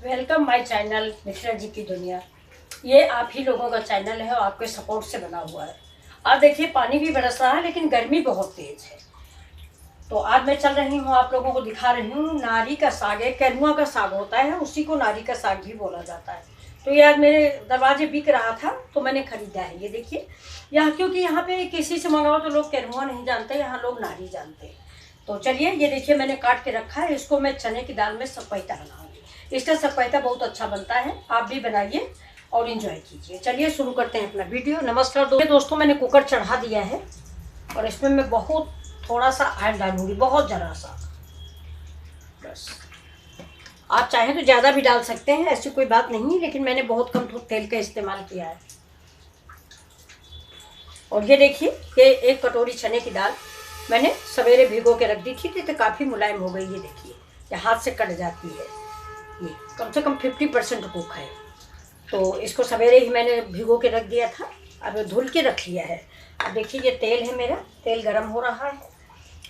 Welcome my channel Mishra ji की दुनिया। ये आप ही लोगों का चैनल है और आपके सपोर्ट से बना हुआ है। आज देखिए पानी भी बरस रहा है लेकिन गर्मी बहुत तेज है। तो आज मैं चल रही हूँ, आप लोगों को दिखा रही हूँ नारी का साग है। केरमुआ का साग होता है, उसी को नारी का साग भी बोला जाता है। तो ये आज मेरे दरवाजे बिक रहा था तो मैंने खरीदा है। ये देखिए यहाँ, क्योंकि यहाँ पे किसी से मंगाओ तो लोग केरमुआ नहीं जानते, यहाँ लोग नारी जानते हैं। तो चलिए ये देखिए मैंने काट के रखा है। इसको मैं चने की दाल में सकपैता बनाऊंगी। इसका सकपैता बहुत अच्छा बनता है, आप भी बनाइए और इन्जॉय कीजिए। चलिए शुरू करते हैं अपना वीडियो। नमस्कार दोस्तों, मैंने कुकर चढ़ा दिया है और इसमें मैं बहुत थोड़ा सा ऑयल डालूंगी, बहुत ज़रा सा बस। आप चाहें तो ज़्यादा भी डाल सकते हैं, ऐसी कोई बात नहीं, लेकिन मैंने बहुत कम तेल का इस्तेमाल किया है। और ये देखिए ये 1 कटोरी चने की दाल मैंने सवेरे भिगो के रख दी थी तो काफ़ी मुलायम हो गई। ये देखिए ये हाथ से कट जाती है, ये कम से कम 50% कुक है। तो इसको सवेरे ही मैंने भिगो के रख दिया था, अब धुल के रख लिया है। अब देखिए ये तेल है, मेरा तेल गरम हो रहा है।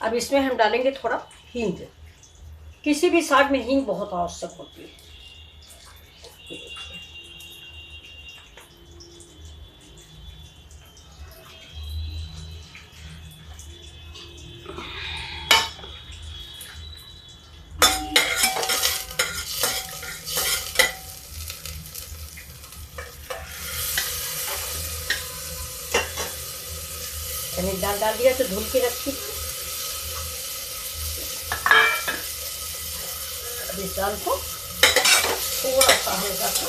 अब इसमें हम डालेंगे थोड़ा हींग। किसी भी साग में हींग बहुत आवश्यक होती है। ये देखिए चने की दाल डाल दिया तो धुल के रखी थी। अब इस दाल को थोड़ा सा हल्का सा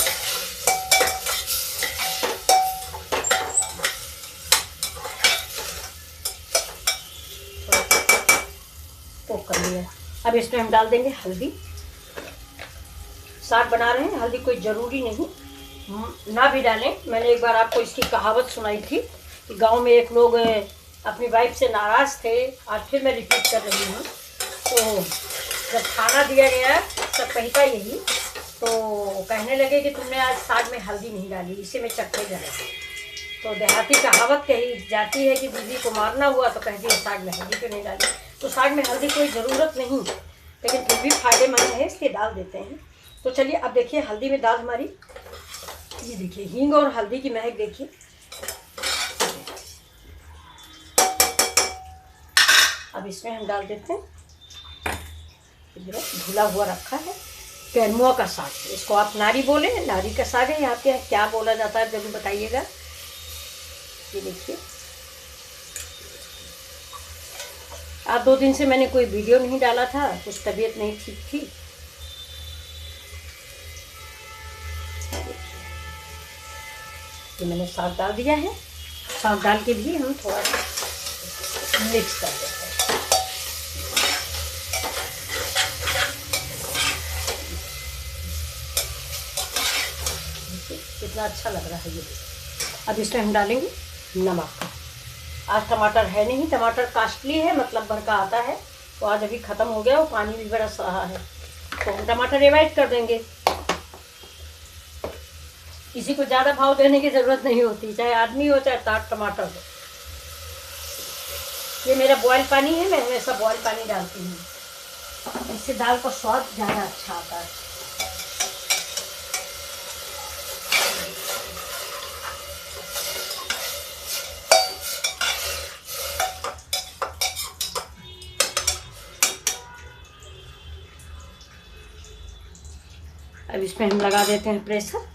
तो कर लिया। अब इसमें हम डाल देंगे हल्दी। साग बना रहे हैं, हल्दी कोई ज़रूरी नहीं ना भी डालें। मैंने एक बार आपको इसकी कहावत सुनाई थी कि गांव में एक लोग अपनी वाइफ से नाराज़ थे। आज फिर मैं रिपीट कर रही हूँ। तो जब खाना दिया गया सब कहता यही, तो कहने लगे कि तुमने आज साग में हल्दी नहीं डाली, इसे में चक्के जाए। तो देहाती कहावत कही जाती है कि बीवी को मारना हुआ तो कहती है साग में हल्दी क्यों नहीं डाली। तो साग में हल्दी कोई ज़रूरत नहीं, लेकिन फिर भी फायदेमंद है इसलिए डाल देते हैं। तो चलिए अब देखिए हल्दी में दाल हमारी, ये देखिए हींग और हल्दी की महक देखिए। अब इसमें हम डाल देते हैं धुला हुआ रखा है केरमुआ का साग। इसको आप नारी बोले, नारी का साग है, यहाँ पे क्या बोला जाता है जरूर बताइएगा। ये देखिए आज 2 दिन से मैंने कोई वीडियो नहीं डाला था, कुछ तबीयत नहीं ठीक थी। ये मैंने साग डाल दिया है। साग डाल के भी हम थोड़ा सा मिक्स कर देते हैं। कितना अच्छा लग रहा है ये। अब इसमें हम डालेंगे नमक। आज टमाटर है नहीं, टमाटर कास्टली है, मतलब भर का आता है, तो आज अभी ख़त्म हो गया और पानी भी बरस रहा है, तो हम टमाटर अवॉइड कर देंगे। किसी को ज़्यादा भाव देने की ज़रूरत नहीं होती, चाहे आदमी हो चाहे टमाटर हो। ये मेरा बॉयल पानी है, मैं हमेशा बॉयल पानी डालती हूँ, इससे दाल का स्वाद ज़्यादा अच्छा आता है। अब इसमें हम लगा देते हैं प्रेशर।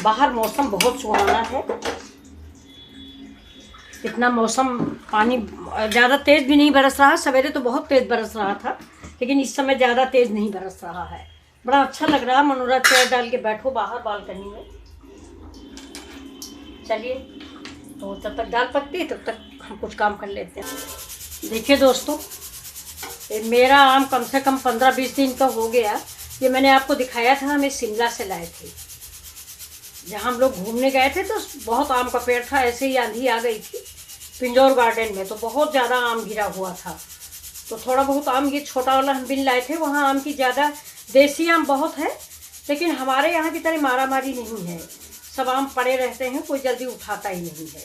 बाहर मौसम बहुत सुहाना है, इतना मौसम पानी ज़्यादा तेज़ भी नहीं बरस रहा। सवेरे तो बहुत तेज़ बरस रहा था, लेकिन इस समय ज़्यादा तेज़ नहीं बरस रहा है। बड़ा अच्छा लग रहा है, मनोरा चेयर डाल के बैठो बाहर बालकनी में। चलिए तो जब तक दाल पकती है तब तक हम कुछ काम कर लेते हैं। देखिए दोस्तों, मेरा आम कम से कम 15-20 दिन का हो गया। ये मैंने आपको दिखाया था, हमें शिमला से लाए थे। जहाँ हम लोग घूमने गए थे तो बहुत आम का पेड़ था, ऐसे ही आंधी आ गई थी पिंजौर गार्डन में, तो बहुत ज़्यादा आम गिरा हुआ था। तो थोड़ा बहुत आम, ये छोटा वाला हम बिन लाए थे। वहाँ आम की ज़्यादा, देसी आम बहुत है, लेकिन हमारे यहाँ की तरह मारा मारी नहीं है। सब आम पड़े रहते हैं, कोई जल्दी उठाता ही नहीं है।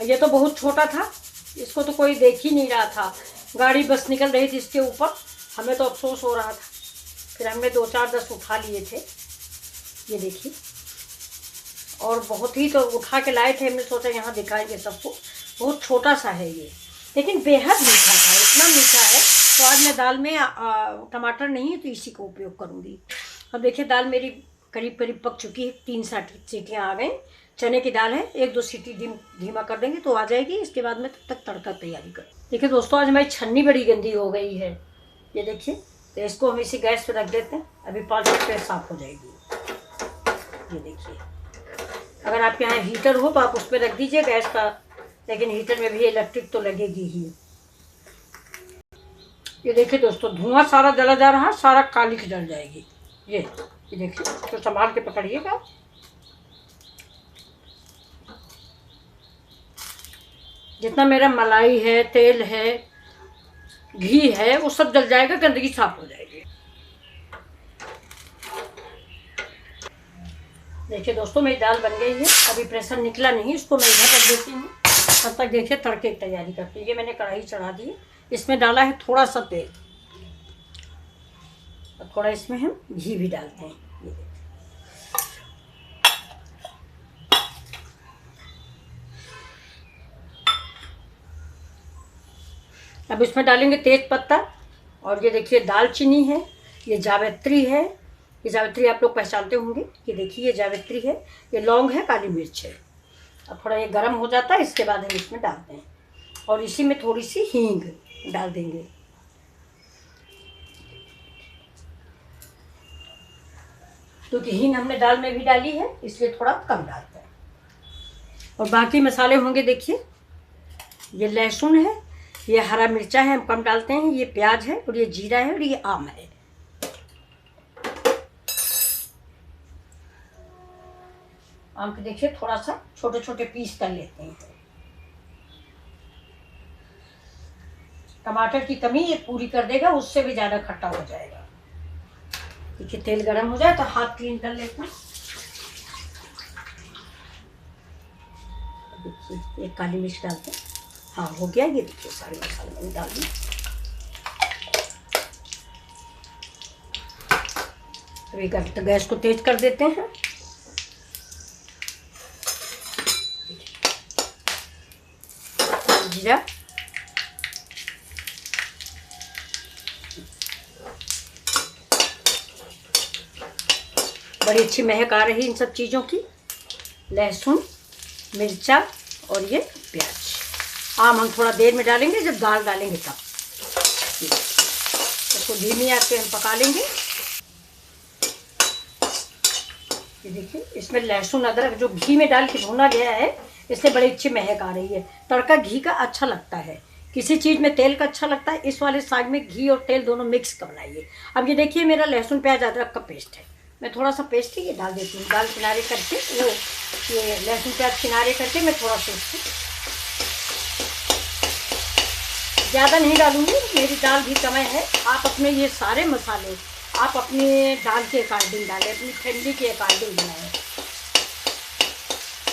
ये तो बहुत छोटा था, इसको तो कोई देख ही नहीं रहा था। गाड़ी बस निकल रही थी इसके ऊपर, हमें तो अफसोस हो रहा था। फिर हमने 2-4-10 उठा लिए थे, ये देखिए। और बहुत ही तो उठा के लाए थे, हमने सोचा यहाँ दिखाएंगे सबको। बहुत छोटा सा है ये, लेकिन बेहद मीठा था, इतना मीठा है। तो आज मैं दाल में टमाटर नहीं है तो इसी को उपयोग करूँगी। अब देखिए दाल मेरी करीब करीब पक चुकी है, 3 सीटियाँ आ गई। चने की दाल है, 1-2 सीटी धीमा कर देंगे तो आ जाएगी। इसके बाद में तब तक तड़का तैयारी कर। देखिए दोस्तों, आज हमारी छन्नी बड़ी गंदी हो गई है, ये देखिए। तो इसको हम इसी गैस पे रख देते हैं, अभी 5 मिनट में साफ़ हो जाएगी। ये देखिए, अगर आपके यहाँ हीटर हो तो आप उस पर रख दीजिए गैस का, लेकिन हीटर में भी इलेक्ट्रिक तो लगेगी ही। ये देखिए दोस्तों, धुआं सारा जला जा रहा है, सारा काली जल जाएगी। ये देखिए, तो संभाल के पकड़िएगा। जितना मेरा मलाई है, तेल है, घी है, वो सब जल जाएगा, गंदगी साफ हो जाएगी। देखिए दोस्तों, मेरी दाल बन गई है, अभी प्रेशर निकला नहीं, इसको मैं इधर रख देती हूँ। तब तक देखिए तड़के की तैयारी करती हूँ। ये मैंने कढ़ाई चढ़ा दी, इसमें डाला है थोड़ा सा तेल, और थोड़ा इसमें हम घी भी डालते हैं। ये देखिए, अब इसमें डालेंगे तेज पत्ता, और ये देखिए दालचीनी है, ये जावित्री है। ये जावित्री आप लोग पहचानते होंगे, ये देखिए ये जावित्री है, ये लौंग है, काली मिर्च है। अब थोड़ा ये गर्म हो जाता है, इसके बाद हम इसमें डालते हैं, और इसी में थोड़ी सी हींग डाल देंगे। क्योंकि हींग हमने दाल में भी डाली है, इसलिए थोड़ा कम डालते हैं। और बाकी मसाले होंगे, देखिए ये लहसुन है, ये हरा मिर्चा है, हम कम डालते हैं, ये प्याज है, और ये जीरा है, और ये आम है। आम के देखिए थोड़ा सा छोटे छोटे पीस कर लेते हैं। टमाटर की कमी ये पूरी कर देगा, उससे भी ज़्यादा खट्टा हो जाएगा। देखिए तेल गरम हो जाए तो हाथ क्लीन कर लेते हैं। देखिए एक काली मिर्च डालते हैं, हाँ हो गया। ये देखिए सारे मसाले मैंने डाल दिए। अभी गैस को तेज कर देते हैं। जीरा, बड़ी अच्छी महक आ रही इन सब चीज़ों की। लहसुन, मिर्चा और ये प्याज। आम हम थोड़ा देर में डालेंगे, जब दाल डालेंगे तब। इसको धीमी आंच पे हम पका लेंगे। ये देखिए, इसमें लहसुन अदरक जो घी में डाल के भुना गया है, इससे बड़ी अच्छी महक आ रही है। तड़का घी का अच्छा लगता है, किसी चीज़ में तेल का अच्छा लगता है, इस वाले साग में घी और तेल दोनों मिक्स कर बनाइए। अब ये देखिए मेरा लहसुन प्याज अदरक का पेस्ट है, मैं थोड़ा सा पेस्ट ही ये डाल देती हूँ। दाल किनारे करके वो ये लहसुन प्याज किनारे करके मैं थोड़ा सा इसको ज़्यादा नहीं डालूँगी, मेरी दाल भी कम है। आप अपने ये सारे मसाले आप अपने दाल के अकॉर्डिंग डालें, अपनी फैमिली के अकॉर्डिंग बनाएं।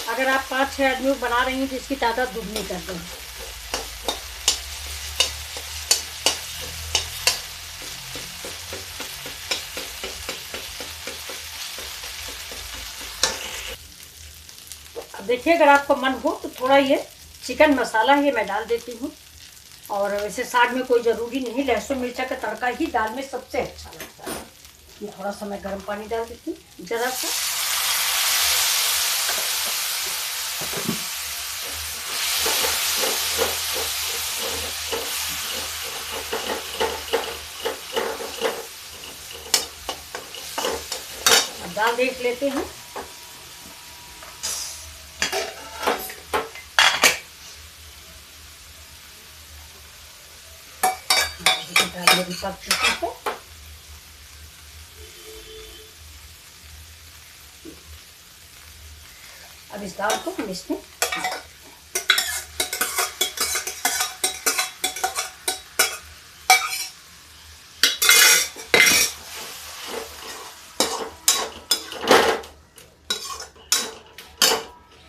अगर आप 5-6 आदमी बना रही हैं तो इसकी तादाद दुगनी कर दें। अब देखिए, अगर आपको मन हो तो थोड़ा ये चिकन मसाला ये मैं डाल देती हूँ। और वैसे साग में कोई ज़रूरी नहीं, लहसुन मिर्चा का तड़का ही दाल में सबसे अच्छा लगता है। ये थोड़ा सा मैं गर्म पानी डाल देती हूँ, ज़रा सा। दाल देख लेते हैं। दाल मेरी पक चुकी है। अब इस दाल को हम इसमें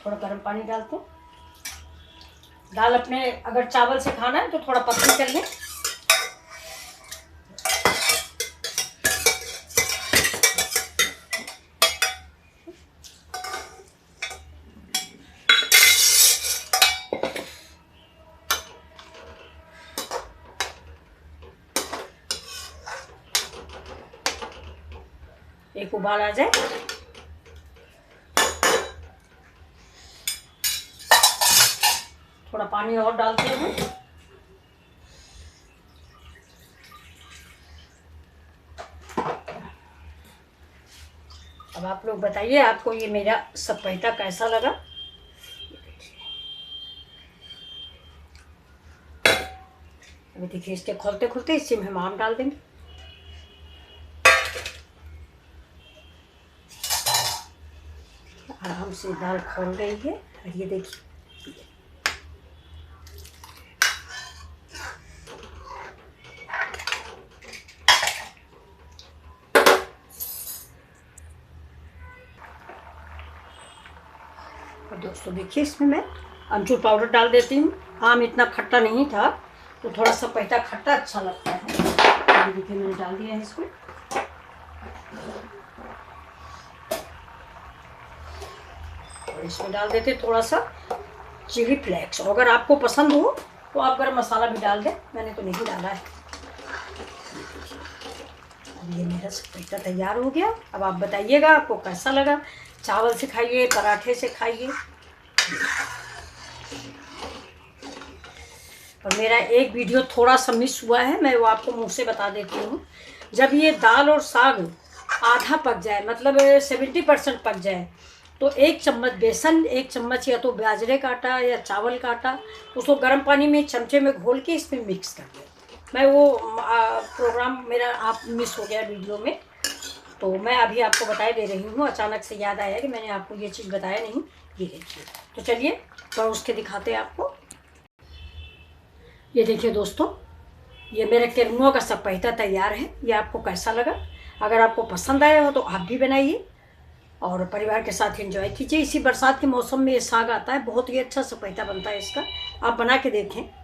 थोड़ा गर्म पानी डालते हैं। दाल अपने अगर चावल से खाना है तो थोड़ा पतली कर लें। एक उबाल आ जाए, थोड़ा पानी और डालते हैं। अब आप लोग बताइए आपको ये मेरा सपेटा कैसा लगा। अभी देखिए इसके खोलते खोलते इसी में हम आम डाल देंगे। आराम से दाल खोल गई है और ये देखिए और दोस्तों देखिए इसमें मैं अमचूर पाउडर डाल देती हूँ। आम इतना खट्टा नहीं था तो थोड़ा सा पैटा खट्टा अच्छा लगता है। ये देखिए मैंने डाल दिया है इसमें। और इसमें डाल देते थोड़ा सा चिली फ्लेक्स। अगर आपको पसंद हो तो आप गरम मसाला भी डाल दें, मैंने तो नहीं डाला है। अब ये मेरा सपेटा तैयार हो गया। अब आप बताइएगा आपको कैसा लगा। चावल से खाइए, पराठे से खाइए। और मेरा एक वीडियो थोड़ा सा मिस हुआ है, मैं वो आपको मुंह से बता देती हूँ। जब ये दाल और साग आधा पक जाए, मतलब 70% पक जाए, तो 1 चम्मच बेसन, 1 चम्मच या तो बाजरे का आटा या चावल का आटा, उसको गर्म पानी में चमचे में घोल के इसमें मिक्स कर दें। मैं वो प्रोग्राम मेरा आप मिस हो गया वीडियो में, तो मैं अभी आपको बताए दे रही हूँ। अचानक से याद आया कि मैंने आपको ये चीज़ बताया नहीं। ये देखिए, तो चलिए परोस के दिखाते हैं आपको। ये देखिए दोस्तों, ये मेरे किरमुआ का सपेटा तैयार है। ये आपको कैसा लगा? अगर आपको पसंद आया हो तो आप भी बनाइए और परिवार के साथ एंजॉय कीजिए। इसी बरसात के मौसम में ये साग आता है, बहुत ही अच्छा सपेटा बनता है इसका। आप बना के देखें।